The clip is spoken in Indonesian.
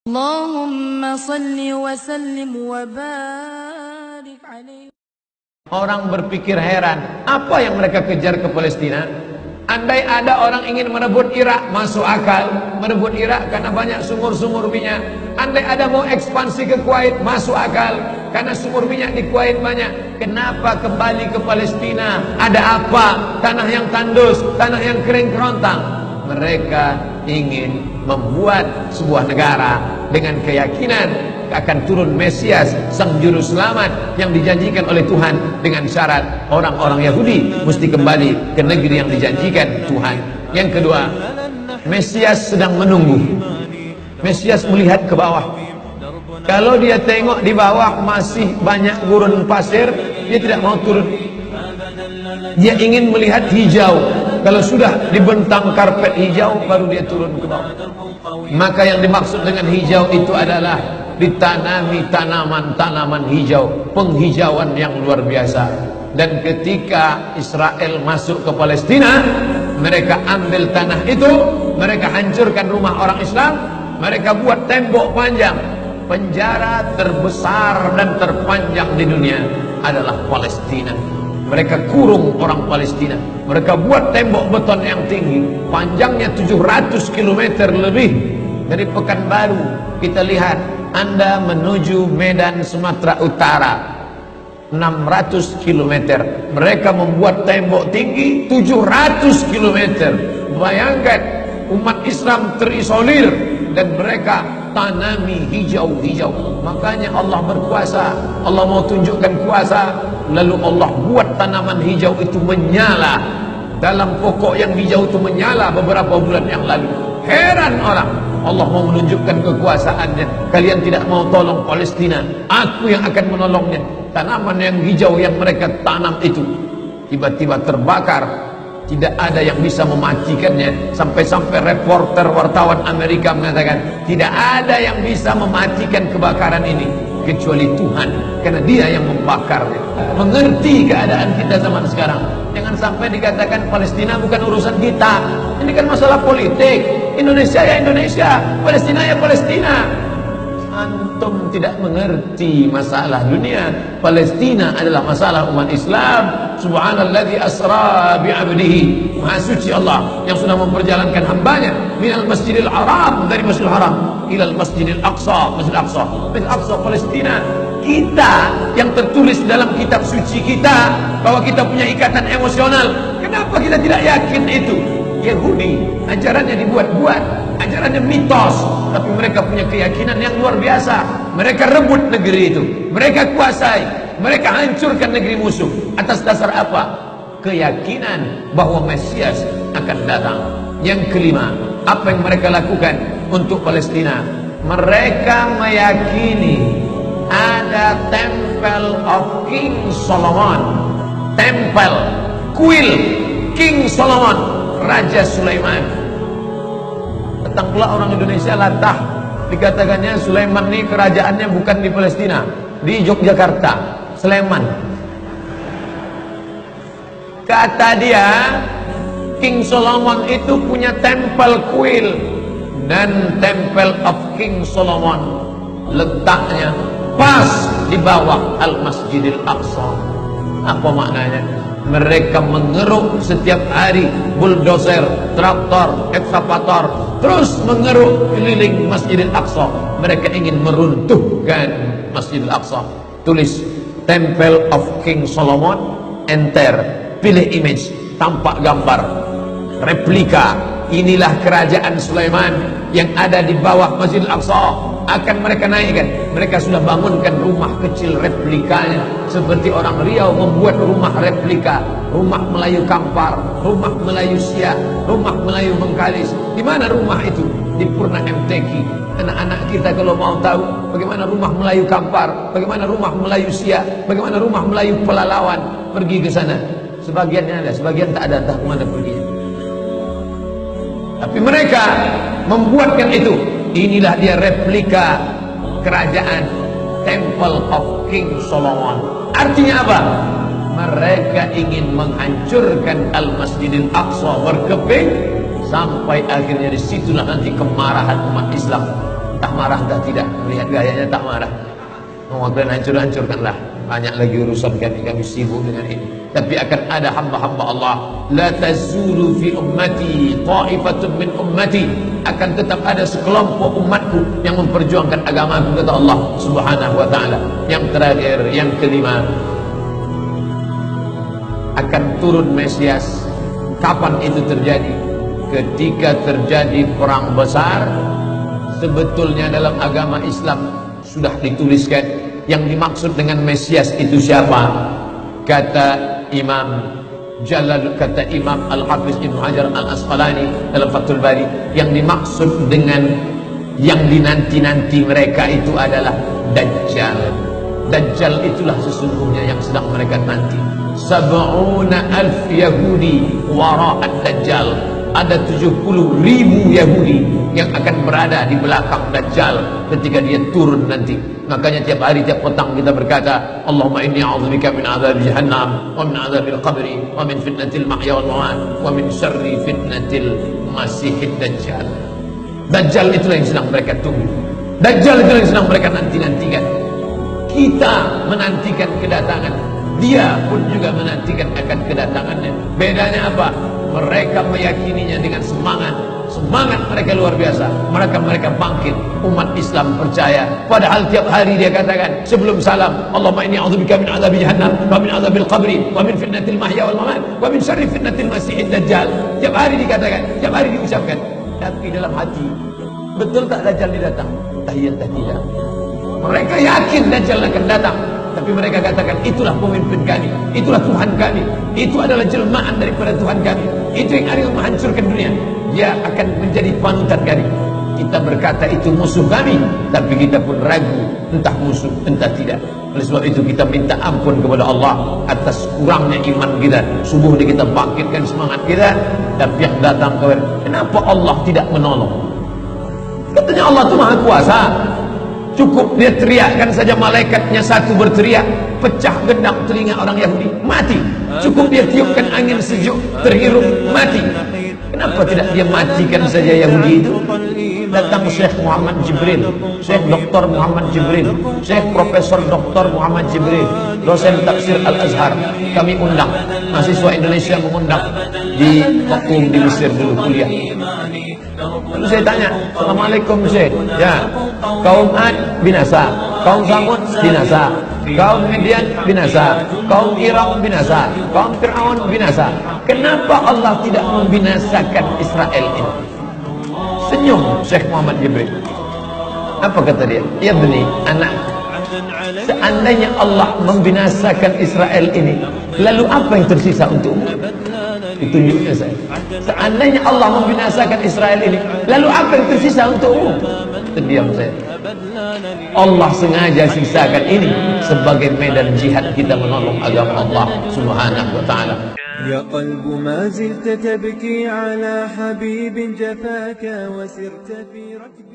Allahumma salli wa sallim wa barik alaihi. Orang berpikir heran, apa yang mereka kejar ke Palestina? Andai ada orang ingin merebut Irak, masuk akal. Merebut Irak karena banyak sumur-sumur minyak. Andai ada mau ekspansi ke Kuwait, masuk akal. Karena sumur minyak di Kuwait banyak. Kenapa kembali ke Palestina? Ada apa? Tanah yang tandus, tanah yang kering kerontang. Mereka ingin membuat sebuah negara dengan keyakinan akan turun Mesias, sang juru selamat yang dijanjikan oleh Tuhan, dengan syarat orang-orang Yahudi mesti kembali ke negeri yang dijanjikan Tuhan. Yang kedua, Mesias sedang menunggu. Mesias melihat ke bawah. Kalau dia tengok di bawah masih banyak gurun pasir, dia tidak mau turun. Dia ingin melihat hijau. Kalau sudah dibentang karpet hijau, baru dia turun ke bawah. Maka yang dimaksud dengan hijau itu adalah ditanami tanaman-tanaman hijau, penghijauan yang luar biasa. Dan ketika Israel masuk ke Palestina, mereka ambil tanah itu, mereka hancurkan rumah orang Islam, mereka buat tembok panjang. Penjara terbesar dan terpanjang di dunia adalah Palestina. Mereka kurung orang Palestina. Mereka buat tembok beton yang tinggi, panjangnya 700 km lebih. Dari Pekanbaru kita lihat, Anda menuju Medan Sumatera Utara 600 km. Mereka membuat tembok tinggi 700 km. Bayangkan, umat Islam terisolir dan mereka tanami hijau-hijau. Makanya Allah berkuasa. Allah mau tunjukkan kuasa, lalu Allah buat tanaman hijau itu menyala. Dalam pokok yang hijau itu menyala beberapa bulan yang lalu. Heran orang, Allah mau menunjukkan kekuasaannya. Kalian tidak mau tolong Palestina, aku yang akan menolongnya. Tanaman yang hijau yang mereka tanam itu tiba-tiba terbakar. Tidak ada yang bisa mematikannya. Sampai-sampai reporter wartawan Amerika mengatakan, tidak ada yang bisa mematikan kebakaran ini kecuali Tuhan, karena Dia yang membakarnya. Mengerti keadaan kita zaman sekarang. Jangan sampai dikatakan Palestina bukan urusan kita. Ini kan masalah politik. Indonesia ya Indonesia, Palestina ya Palestina. Antum tidak mengerti masalah dunia. Palestina adalah masalah umat Islam. Subhanalladzi asra bi'abdihi. Maha suci Allah yang sudah memperjalankan hambanya minal masjidil haram, dari masjidil haram, ilal masjidil aqsa, masjidil aqsa, masjidil aqsa Palestina. Kita yang tertulis dalam kitab suci kita bahwa kita punya ikatan emosional. Kenapa kita tidak yakin itu? Yahudi ajarannya dibuat-buat, ajarannya mitos, tapi mereka punya keyakinan yang luar biasa. Mereka rebut negeri itu, mereka kuasai, mereka hancurkan negeri musuh. Atas dasar apa? Keyakinan bahwa Mesias akan datang. Yang kelima, apa yang mereka lakukan untuk Palestina? Mereka meyakini ada Temple of King Solomon, tempel kuil King Solomon, Raja Sulaiman. Datang pula orang Indonesia latah, dikatakannya Sulaiman ini kerajaannya bukan di Palestina, di Yogyakarta, Sleman. Kata dia, King Solomon itu punya tempel kuil, dan Temple of King Solomon letaknya pas di bawah Al-Masjidil Aqsa. Apa maknanya? Mereka mengeruk setiap hari bulldozer, traktor, ekskavator, terus mengeruk keliling Masjidil Aqsa. Mereka ingin meruntuhkan Masjidil Aqsa. Tulis Temple of King Solomon, enter, pilih image, tampak gambar replika. Inilah kerajaan Sulaiman yang ada di bawah Masjidil Aqsa. Akan mereka naikkan. Mereka sudah bangunkan rumah kecil replikanya. Seperti orang Riau membuat rumah replika, rumah Melayu Kampar, rumah Melayu Siak, rumah Melayu Bengkalis. Di mana rumah itu? Di Purna MTQ. Anak-anak kita kalau mau tahu bagaimana rumah Melayu Kampar, bagaimana rumah Melayu Siak, bagaimana rumah Melayu Pelalawan, pergi ke sana. Sebagiannya ada, sebagian tak ada, entah kemana perginya. Tapi mereka membuatkan itu. Inilah dia replika kerajaan Temple of King Solomon. Artinya apa? Mereka ingin menghancurkan Al-Masjidil Aqsa berkeping, sampai akhirnya disitulah nanti kemarahan umat Islam. Tak marah tak tidak, melihat gayanya tak marah. Mengatakan hancur-hancurkanlah. Banyak lagi urusan kami sibuk dengan ini. Tapi akan ada hamba-hamba Allah. La tazulu fi ummati ta'ifatun min ummati. Akan tetap ada sekelompok umatku yang memperjuangkan agamaku, kata Allah Subhanahu wa ta'ala. Yang terakhir, yang kelima, akan turun Mesias. Kapan itu terjadi? Ketika terjadi perang besar. Sebetulnya dalam agama Islam sudah dituliskan yang dimaksud dengan Mesias itu siapa. Kata Imam Al-Hafiz Ibn Hajar Al-Asqalani dalam Fathul Bari, yang dimaksud dengan yang dinanti-nanti mereka itu adalah Dajjal. Dajjal itulah sesungguhnya yang sedang mereka nanti. 70,000 Yahudi wara'at Dajjal. Ada 70.000 Yahudi yang akan berada di belakang Dajjal ketika dia turun nanti. Makanya tiap hari, tiap petang kita berkata, Allahumma inni a'udzubika min azab jahannam wa min azabil qabri wa min fitnatil mahya wal mamat wa min syarri fitnatil masihid Dajjal. Dajjal itulah yang sedang mereka tunggu. Dajjal itulah yang sedang mereka nanti-nantikan. Kita menantikan kedatangan, dia pun juga menantikan akan kedatangannya. Bedanya apa? Mereka meyakininya dengan semangat. Semangat mereka luar biasa. Mereka bangkit. Umat Islam percaya. Padahal tiap hari dia katakan sebelum salam, Allahumma inni a'udzubika min azabi jahannam wa min azabil qabri wa min fitnatil mahya wal mamat wa min syarri fitnatil masihid Dajjal. Tiap hari dikatakan, tiap hari diucapkan. Tapi dalam hati, betul tak Dajjal datang? Tahiyat tidak. Mereka yakin Dajjal akan datang, tapi mereka katakan itulah pemimpin kami, itulah Tuhan kami, itu adalah jelmaan daripada Tuhan kami, itu yang akan menghancurkan dunia, dia akan menjadi panutan kami. Kita berkata itu musuh kami, tapi kita pun ragu entah musuh entah tidak. Oleh sebab itu kita minta ampun kepada Allah atas kurangnya iman kita. Subuh ini kita bangkitkan semangat kita, tapi yang datang kepada, kenapa Allah tidak menolong? Katanya Allah itu Maha Kuasa. Cukup dia teriakkan saja, malaikatnya satu berteriak, pecah gendang telinga orang Yahudi, mati. Cukup dia tiupkan angin sejuk, terhirup, mati. Kenapa tidak dia matikan saja Yahudi itu? Datang Syekh Muhammad Jibril, Syekh Dr. Muhammad Jibril, Syekh Profesor Dr. Muhammad Jibril, dosen tafsir Al-Azhar. Kami undang, mahasiswa Indonesia mengundang di waktu di Mesir dulu kuliah. Lalu saya tanya, Assalamualaikum Syekh. Ya, kaum Ad binasa, kaum Samud binasa, kaum Midian binasa, kaum Irak binasa, kaum Fir'aun binasa. Kenapa Allah tidak membinasakan Israel ini? Senyum Syekh Muhammad Jibril. Apa kata dia? Ya bani, anak, seandainya Allah membinasakan Israel ini, lalu apa yang tersisa untukmu? Ditunjuknya saya. Seandainya Allah membinasakan Israel ini, lalu apa yang tersisa untukmu? Terdiam saya. Allah sengaja sisakan ini sebagai medan jihad kita menolong agama Allah Subhanahu wa ta'ala. يا قلب ما زلت تبكي على حبيب جفاك وسرت في ركب